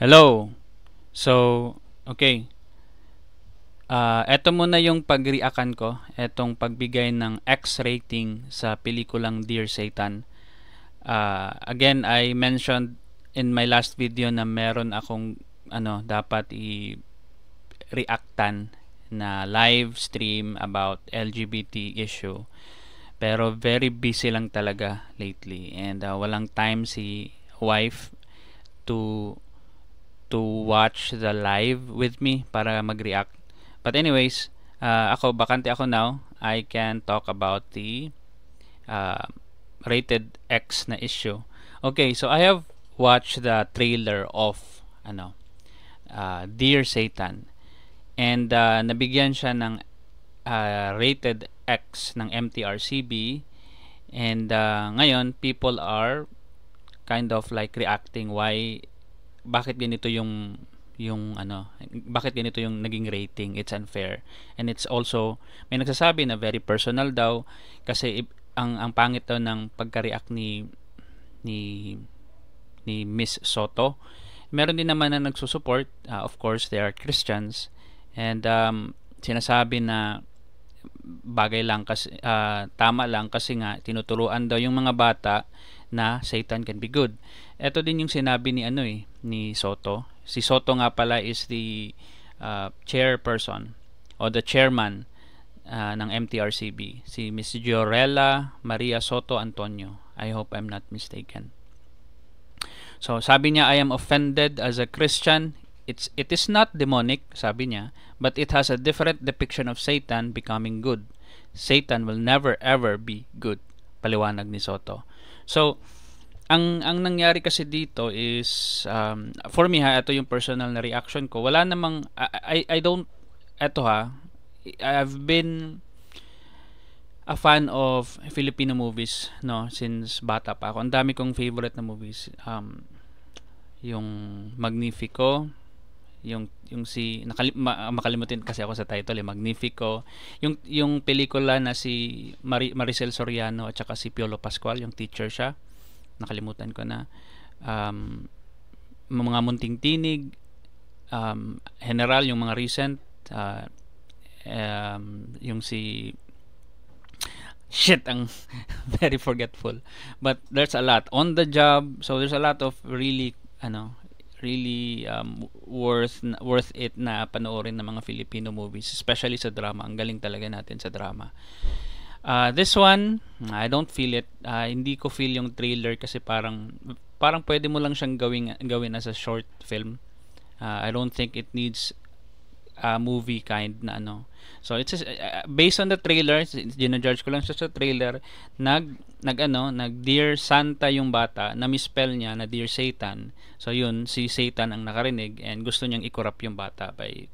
Hello. So, okay. Eto muna yung pag-reactan ko. Etong pagbigay ng X rating sa pelikulang Dear Satan. Again, I mentioned in my last video na meron akong dapat i-reactan na live stream about LGBT issue. Pero very busy lang talaga lately and walang time si wife to watch the live with me para mag-react. But anyways, bakante ako now. I can talk about the uh, rated X na issue. Okay, so I have watched the trailer of Dear Satan, and nabigyan siya ng rated X ng MTRCB, and ngayon people are kind of like reacting why bakit ganito bakit ganito yung naging rating. It's unfair, and it's also may nagsasabi na very personal daw kasi ang pangit daw ng pagka-react ni ni Miss Soto. Meron din naman na nagsusupport, of course they are Christians, and sinasabi na bagay lang kasi tama lang kasi nga tinuturuan daw yung mga bata na Satan can be good. Ito din yung sinabi ni Soto. Si Soto nga pala is the chairperson o the chairman ng MTRCB, si Miss Giorella Maria Soto Antonio. I hope I'm not mistaken. So sabi niya, I am offended as a Christian. It is not demonic, sabi niya, but it has a different depiction of Satan becoming good. Satan will never ever be good, paliwanag ni Soto. So ang nangyari kasi dito is for me ito yung personal na reaction ko. Wala namang I don't I've been a fan of Filipino movies since bata pa ako. Ang dami kong favorite na movies. Yung Magnifico, yung si makalimutin kasi ako sa title, Magnifico, yung pelikula na si Maricel Soriano at saka si Piolo Pascual, yung teacher siya, nakalimutan ko na, mga Munting Tinig, General, yung mga recent, yung si ang very forgetful, but there's a lot on the job, so there's a lot of really worth it na panoorin ng mga Filipino movies, especially sa drama. Ang galing talaga natin sa drama. This one, I don't feel it. Hindi ko feel yung trailer kasi parang pwede mo lang siyang gawin as a short film. I don't think it needs a movie kind na So it's based on the trailer, gina-judge ko lang siya sa trailer. nag Dear Santa yung bata, na misspell niya na Dear Satan. So yun, si Satan ang nakarinig and gusto niyang i-corrupt yung bata by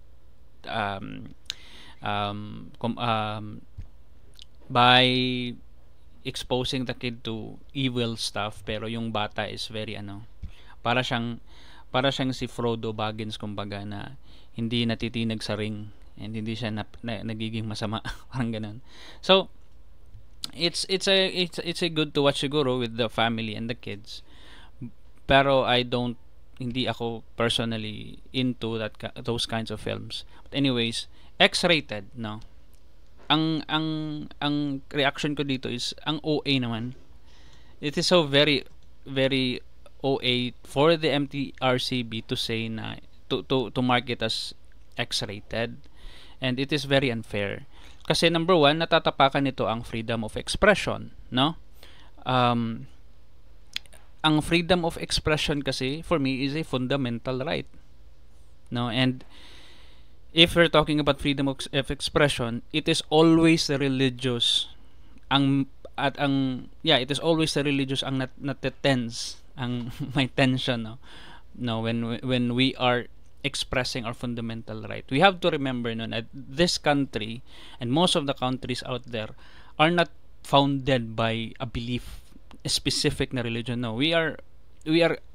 by exposing the kid to evil stuff, pero yung bata is very para siyang si Frodo Baggins, kumbaga, na hindi natitinag sa ring and hindi siya nagiging masama parang ganun. So it's a good to watch siguro with the family and the kids, pero hindi ako personally into those kinds of films. But anyways, X-rated, no. Ang reaction ko dito is ang OA naman. It is so very very OA for the MTRCB to say na to mark it as X-rated, and it is very unfair kasi number one, natatapakan nito ang freedom of expression, no? Ang freedom of expression kasi for me is a fundamental right, no? And if we're talking about freedom of expression, it is always the religious it is always the religious ang natetense, ang may tension, no, when we are expressing our fundamental right. We have to remember that this country and most of the countries out there are not founded by a belief, a specific na religion. No, we are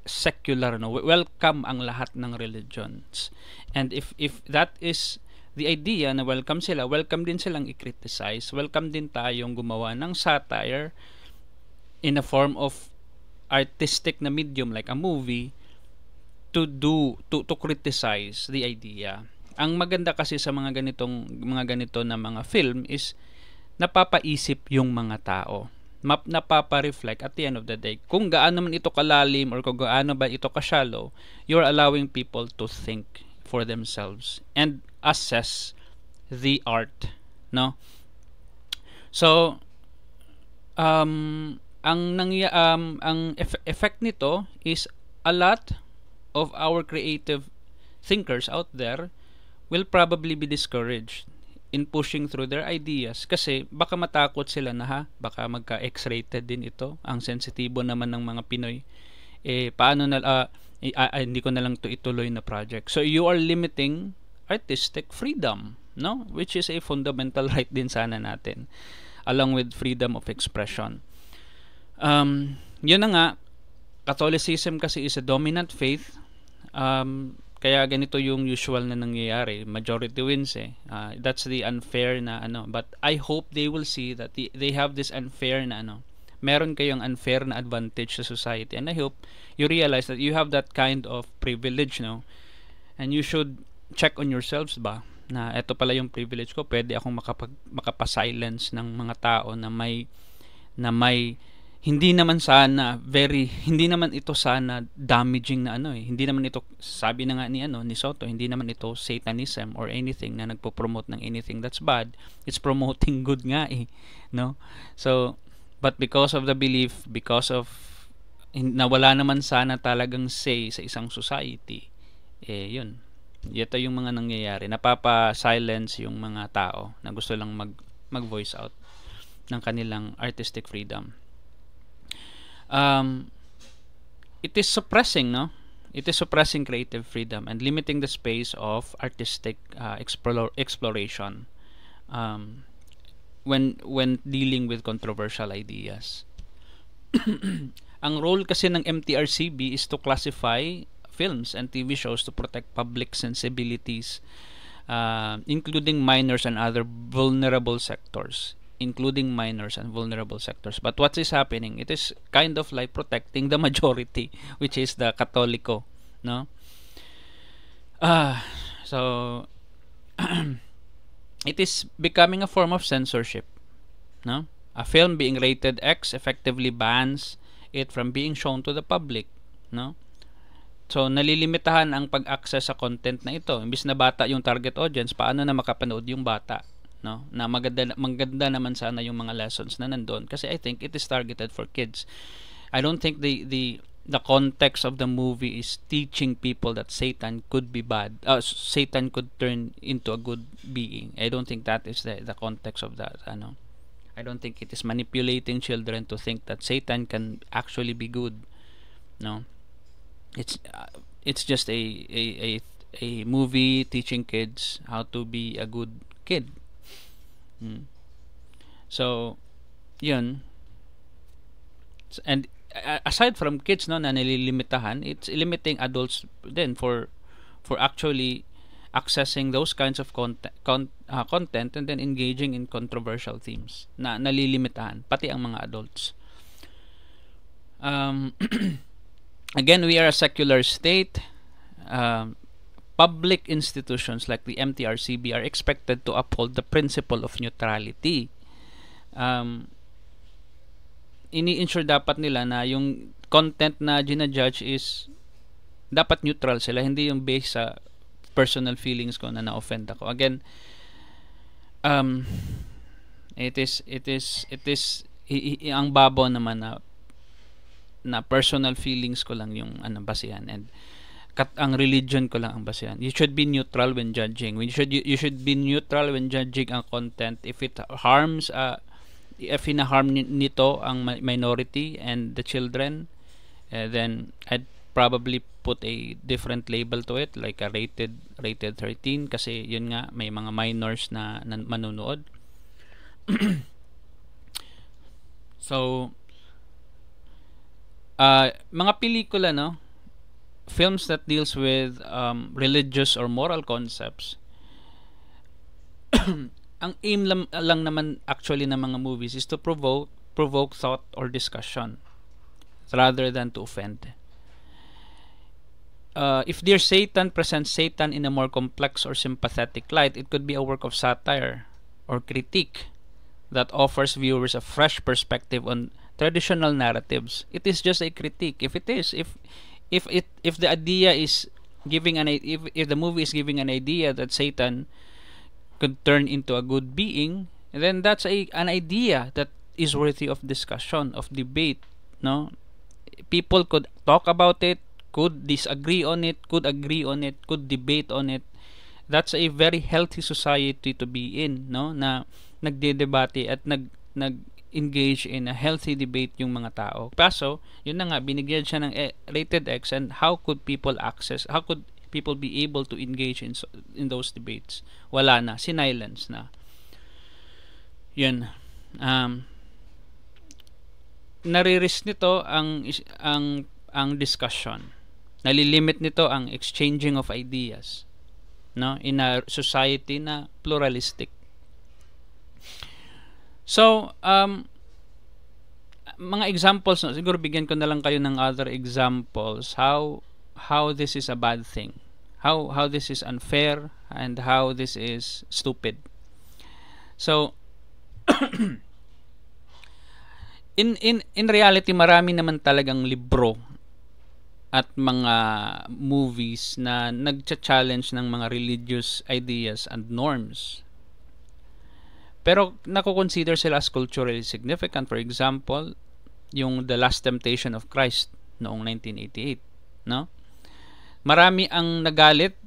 secular, no. Welcome ang lahat ng religions, and if that is the idea na welcome din silang i-criticize, welcome din tayong gumawa ng satire in a form of artistic na medium like a movie to criticize the idea. Ang maganda kasi sa mga ganito na mga film is napapaisip yung mga tao. Napapa-reflect at the end of the day. Kung gaano man ito kalalim or kung gaano ba ito ka-shallow, you're allowing people to think for themselves and assess the art, no? So, ang effect nito is a lot of our creative thinkers out there will probably be discouraged in pushing through their ideas kasi baka matakot sila na baka magka X-rated din ito, ang sensitibo naman ng mga Pinoy, paano na hindi ko na lang to ituloy na project. So you are limiting artistic freedom, no, which is a fundamental right din sana natin, along with freedom of expression. Yun na nga, Catholicism kasi is a dominant faith. Kaya ganito yung usual na nangyayari, majority wins that's the unfair na but I hope they will see that they have this unfair na meron kayong unfair na advantage sa society, and I hope you realize that you have that kind of privilege, no, and you should check on yourselves ba na eto pala yung privilege ko, pwede akong makapa-silence ng mga tao na may hindi naman ito sana damaging na hindi naman ito, sabi na nga ni Soto, hindi naman ito satanism or anything na nagpo-promote ng anything that's bad. It's promoting good nga no? So, but because of the belief, because of na wala naman sana talagang say sa isang society, yun. Ito yung mga nangyayari. Napapa-silence yung mga tao na gusto lang mag-voice out ng kanilang artistic freedom. It is suppressing, no? It is suppressing creative freedom and limiting the space of artistic exploration when dealing with controversial ideas. Ang role kasi ng MTRCB is to classify films and TV shows to protect public sensibilities, including minors and other vulnerable sectors. But what is happening, it is kind of like protecting the majority, which is the Katoliko, no? So it is becoming a form of censorship, no? A film being rated X effectively bans it from being shown to the public, no? So nalilimitahan ang pag-access sa content na ito. Imbis na bata yung target audience, paano na makapanood yung bata, no? Na maganda naman sana yung mga lessons na nandoon kasi I think it is targeted for kids. I don't think the context of the movie is teaching people that Satan could be bad. Satan could turn into a good being. I don't think that is the context of that. I don't think it is manipulating children to think that Satan can actually be good. No, it's just a movie teaching kids how to be a good kid. So, yun. And aside from kids, no, na nililimitahan, it's limiting adults then for actually accessing those kinds of content and then engaging in controversial themes na nalilimitahan pati ang mga adults. Again, we are a secular state. Public institutions like the MTRCB are expected to uphold the principle of neutrality. Ini-ensure dapat nila na yung content na ginajudge is dapat neutral sila, hindi yung based sa personal feelings ko na na-offend ako. Again, it is ang babaw naman na personal feelings ko lang yung basihan, and ang religion ko lang ang basihan. You should be neutral when judging. You should be neutral when judging ang content. If it harms if hina-harm nito ang minority and the children, then I'd probably put a different label to it, like a rated 13, kasi yun nga may mga minors na manunood. So mga pelikula, no, films that deals with religious or moral concepts, ang aim lang naman actually ng mga movies is to provoke thought or discussion rather than to offend. If Dear Satan presents Satan in a more complex or sympathetic light, it could be a work of satire or critique that offers viewers a fresh perspective on traditional narratives. It is just a critique. If it is, if the idea is giving if the movie is giving an idea that Satan could turn into a good being, then that's an idea that is worthy of discussion, of debate. No, people could talk about it, could disagree on it, could agree on it, could debate on it. That's a very healthy society to be in, no? Na nagdedebate at nag-engage in a healthy debate yung mga tao. Kaso, yun na nga, binigyan siya ng rated X, and how could people be able to engage in those debates? Wala na, sinilence na. Yun. Nare-risk nito ang discussion. Nalilimit nito ang exchanging of ideas, no, in a society na pluralistic. So, mga examples, no, siguro bigyan ko na lang kayo ng other examples how this is a bad thing, how this is unfair, and how this is stupid. So, in reality, marami naman talagang libro at mga movies na nagcha-challenge ng mga religious ideas and norms. Pero nako-consider sila as culturally significant. For example, yung The Last Temptation of Christ noong 1988, no? Marami ang nagalit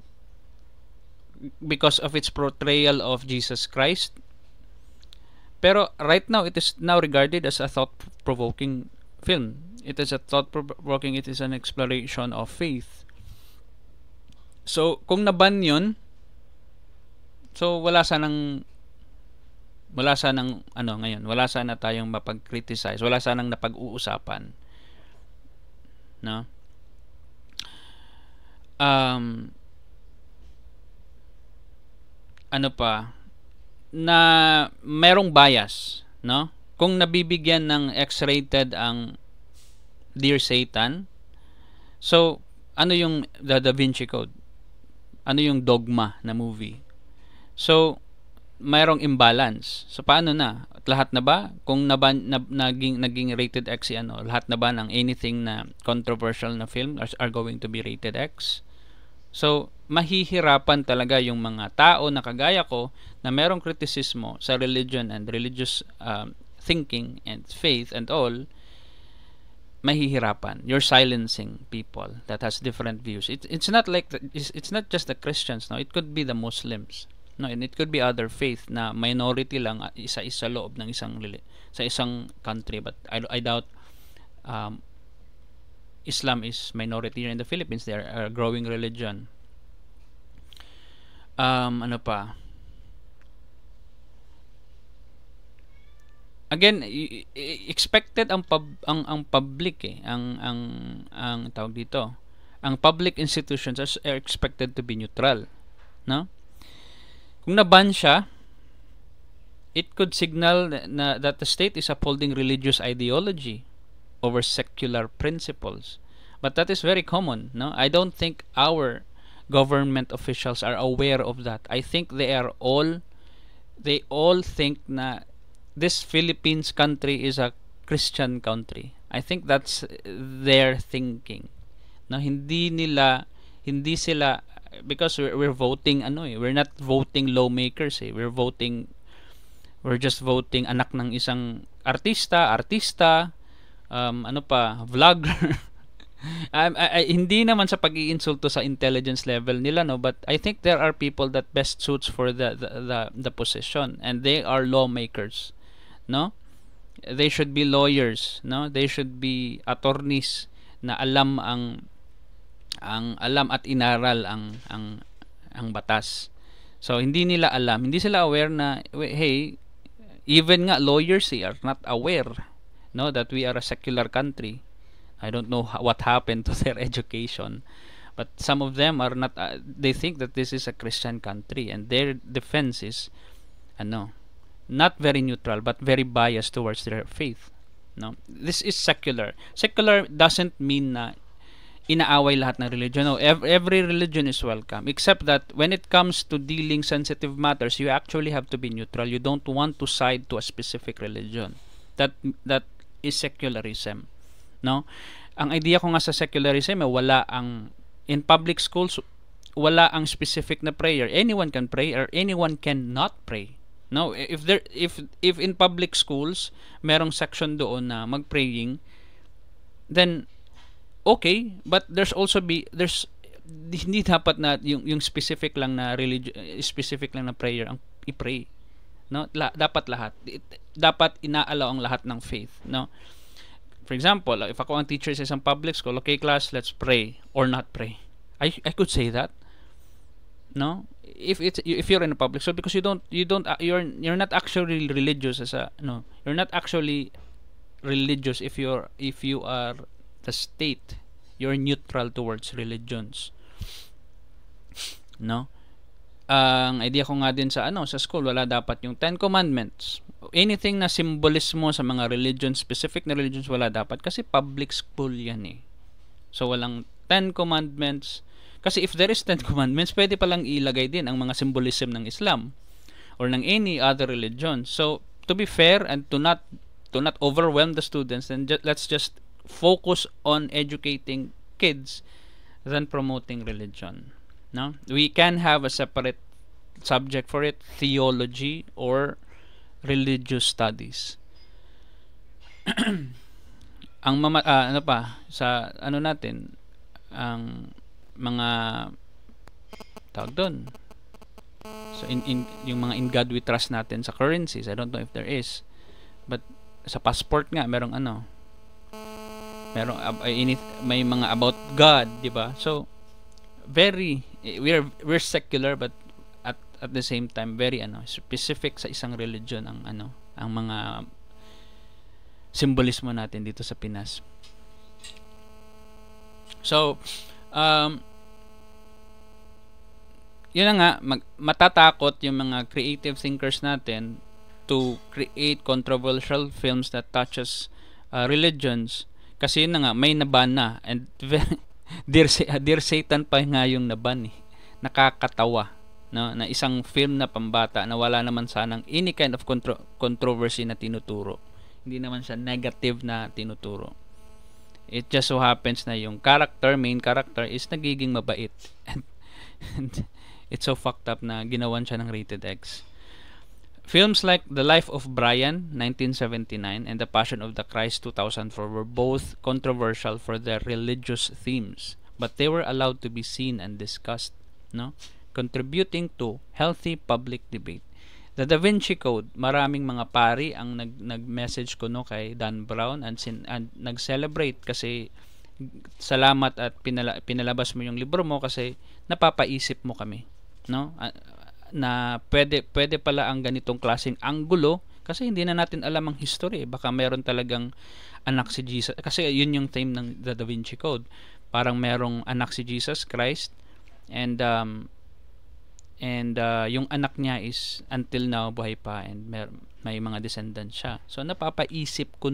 because of its portrayal of Jesus Christ. Pero right now, it is now regarded as a thought-provoking film. It is a thought-provoking, it is an exploration of faith. So, kung naban yun, so wala sanang ngayon, wala sana tayong mapag-criticize, wala sanang napag-uusapan. No? Ano pa? Na merong bias, no? Kung nabibigyan ng X-rated ang Dear Satan, so ano yung The Da Vinci Code? Ano yung Dogma na movie? So mayroong imbalance. So paano na? Lahat na ba? Kung naging rated X lahat na ba ng anything na controversial na film are going to be rated X? So mahihirapan talaga yung mga tao na kagaya ko na merong kritisismo sa religion and religious thinking and faith and all. Mahihirapan. You're silencing people that has different views. It's not like it's not just the Christians, no. It could be the Muslims, no, and it could be other faith na minority lang isa-isa loob ng isang country. But I doubt Islam is minority here in the Philippines. They are a growing religion. Ano pa? Again, expected ang public ang tawag dito. Ang public institutions are expected to be neutral, no? Kung naban siya, it could signal that the state is upholding religious ideology over secular principles. But that is very common, no? I don't think our government officials are aware of that. I think they all think na this Philippines country is a Christian country. I think that's their thinking. No, hindi sila, because we're voting we're not voting lawmakers, we're just voting anak ng isang artista, vlogger. Hindi naman sa pag-iinsulto sa intelligence level nila, no, but I think there are people that best suits for the position, and they are lawmakers, no? They should be lawyers, no? They should be attorneys na alam at inaral ang batas. So hindi nila alam, hindi sila aware na hey, even nga lawyers are not aware, no, that we are a secular country. I don't know what happened to their education, but some of them are not. They think that this is a Christian country, and their defense is, not very neutral, but very biased towards their faith. No, this is secular. Secular doesn't mean na inaaway lahat ng religion. No, every religion is welcome, except that when it comes to dealing sensitive matters, you actually have to be neutral. You don't want to side to a specific religion. That is secularism. No, ang idea ko nga sa secularism, wala ang, in public schools, wala ang specific na prayer. Anyone can pray or anyone can not pray. No, if in public schools merong section doon na mag-praying, then okay, but there's hindi dapat na yung specific lang na specific lang na prayer ang i-pray. No, dapat lahat. Dapat inaalaw ang lahat ng faith, no? For example, if ako ang teacher sa isang public school, okay class, let's pray or not pray. I could say that. No, if you're in a public school, because you're not actually religious as a, no, you're not actually religious if you are the state. You're neutral towards religions. No, ang idea ko nga din sa school, wala dapat yung 10 commandments, anything na symbolismo sa mga religion, specific na religions, wala dapat, kasi public school yan eh. So walang 10 commandments. Kasi if there is 10 commandments, pwede palang ilagay din ang mga symbolism ng Islam or ng any other religion. So, to be fair and to not overwhelm the students, then let's just focus on educating kids than promoting religion. No? We can have a separate subject for it, theology or religious studies. Ang ano pa sa natin, ang mga tawag doon, so in yung mga in God we trust natin sa currencies, I don't know if there is, but sa passport nga merong may mga about God, di ba? So we're secular, but at the same time very specific sa isang religion ang ang mga simbolismo natin dito sa Pinas. So yun na nga, matatakot yung mga creative thinkers natin to create controversial films that touches religions, kasi yun na nga, may naban na, and Dear Satan pa nga yung naban eh. Nakakatawa, no? Na isang film na pambata na wala naman sanang any kind of controversy na tinuturo, hindi naman siya negative na tinuturo. It just so happens na yung main character is nagiging mabait. And it's so fucked up na ginawan siya ng rated X. Films like The Life of Brian, 1979, and The Passion of the Christ, 2004, were both controversial for their religious themes, but they were allowed to be seen and discussed, no? Contributing to healthy public debate. The Da Vinci Code, maraming mga pari ang nag-message ko kay Dan Brown and nag-celebrate kasi salamat at pinalabas mo yung libro mo kasi napapaisip mo kami, no? Na pwede pala ang ganitong klaseng anggulo, kasi hindi na natin alam ang history. Baka meron talagang anak si Jesus, kasi yun yung theme ng The Da Vinci Code. Parang merong anak si Jesus Christ, and yung anak niya is until now buhay pa, and may mga descendants siya. So napapaisip ko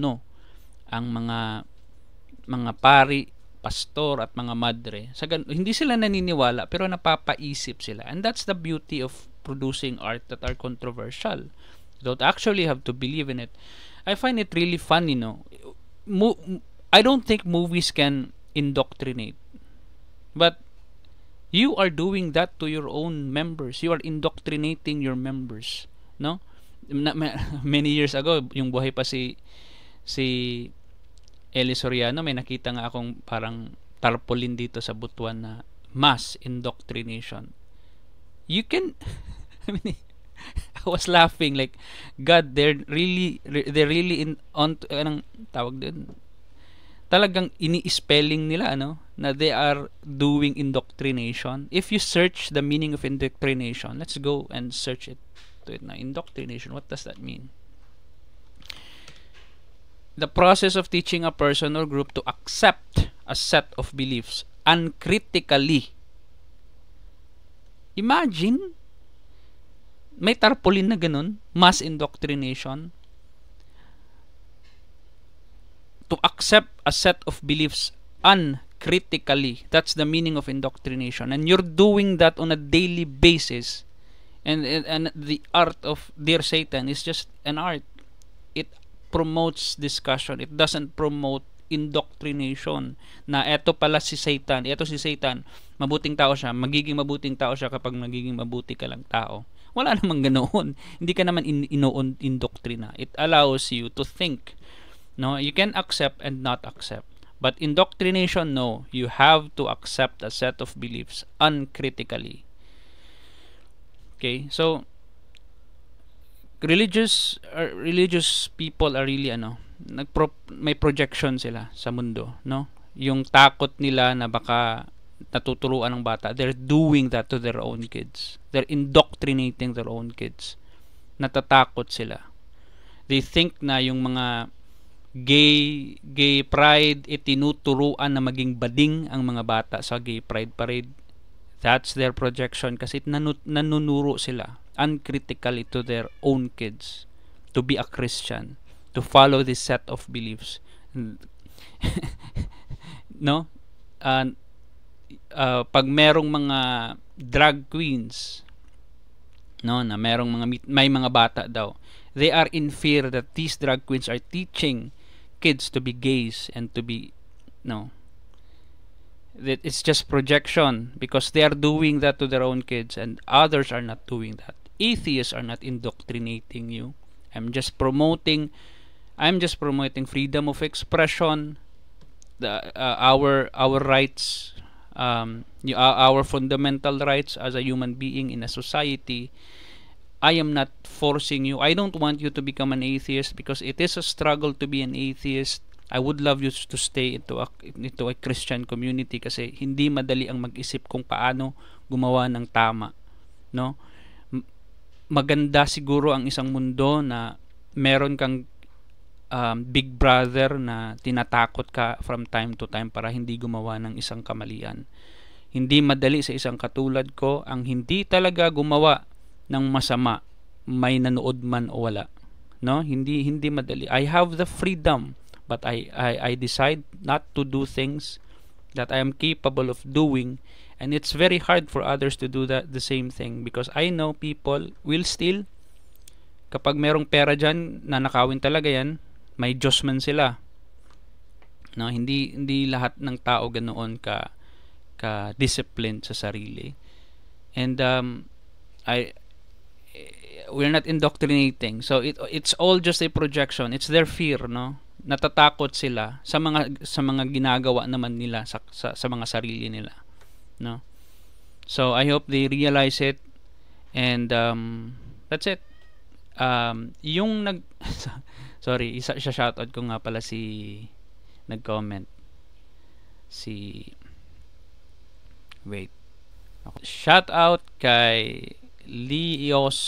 ang mga pari, pastor at mga madre, hindi sila naniniwala pero napapaisip sila, and that's the beauty of producing art that are controversial. You don't actually have to believe in it. I find it really fun, I don't think movies can indoctrinate, but you are doing that to your own members. You are indoctrinating your members, no? Many years ago, yung buhay pa si Eli Soriano, may nakita nga akong parang tarpaulin dito sa Butuan na mass indoctrination. You can I mean, I was laughing like, God, they're really anong tawag din, talagang ini-spelling nila na they are doing indoctrination. If you search the meaning of indoctrination, let's go and search it to it now. Indoctrination, what does that mean? The process of teaching a person or group to accept a set of beliefs uncritically. Imagine, may tarpaulin na ganun, mass indoctrination. To accept a set of beliefs uncritically. That's the meaning of indoctrination. And you're doing that on a daily basis. And the art of Dear Satan is just an art. It promotes discussion. It doesn't promote indoctrination. Na eto pala si Satan. Eto si Satan. Mabuting tao siya. Magiging mabuting tao siya kapag magiging mabuti ka lang tao. Wala namang ganoon. Hindi ka naman indoctrina. It allows you to think. No, you can accept and not accept. But indoctrination, no. You have to accept a set of beliefs uncritically. Okay, so religious people are really may projection sila sa mundo, no? Yung takot nila na baka natuturuan ng bata, they're doing that to their own kids. They're indoctrinating their own kids. Natatakot sila. They think na yung mga gay pride itinuturuan na maging bading ang mga bata sa gay pride parade. That's their projection kasi nanunuro sila uncritically to their own kids to be a Christian, to follow this set of beliefs. No? Pag merong mga drag queens, no, na merong may mga bata daw, they are in fear that these drag queens are teaching kids to be gays and to be, no, that it's just projection because they are doing that to their own kids and others are not doing that. Atheists are not indoctrinating you. I'm just promoting freedom of expression, our rights, our fundamental rights as a human being in a society. I am not forcing you. I don't want you to become an atheist because it is a struggle to be an atheist. I would love you to stay into a Christian community kasi hindi madali ang mag-isip kung paano gumawa ng tama, no? Maganda siguro ang isang mundo na meron kang big brother na tinatakot ka from time to time para hindi gumawa ng isang kamalian. Hindi madali sa isang katulad ko ang hindi talaga gumawa ng masama, may nanood man o wala, no? Hindi madali. I have the freedom, but I decide not to do things that I am capable of doing, and it's very hard for others to do the same thing because I know people will steal. Kapag merong pera dyan, nanakawin talaga yan. May Diyos man sila, no? Hindi lahat ng tao ganoon ka disciplined sa sarili, and we're not indoctrinating. So it's all just a projection. It's their fear, no? Natatakot sila sa mga ginagawa naman nila sa mga sarili nila, no? So I hope they realize it, and that's it. Yung sorry, isa shoutout ko nga pala si nag-comment shout out kay Leos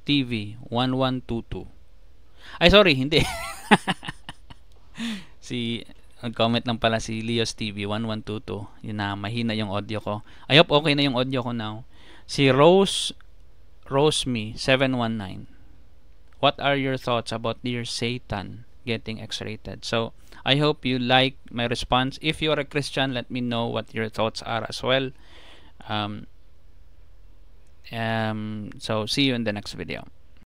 TV 1122. Ay sorry, hindi. Nag-comment lang pala si Leos TV 1122. Yun na, mahina yung audio ko. I hope okay na yung audio ko now. Si Roseme 719. What are your thoughts about Dear Satan getting X-rated? So I hope you like my response. If you're a Christian, let me know what your thoughts are as well. So see you in the next video.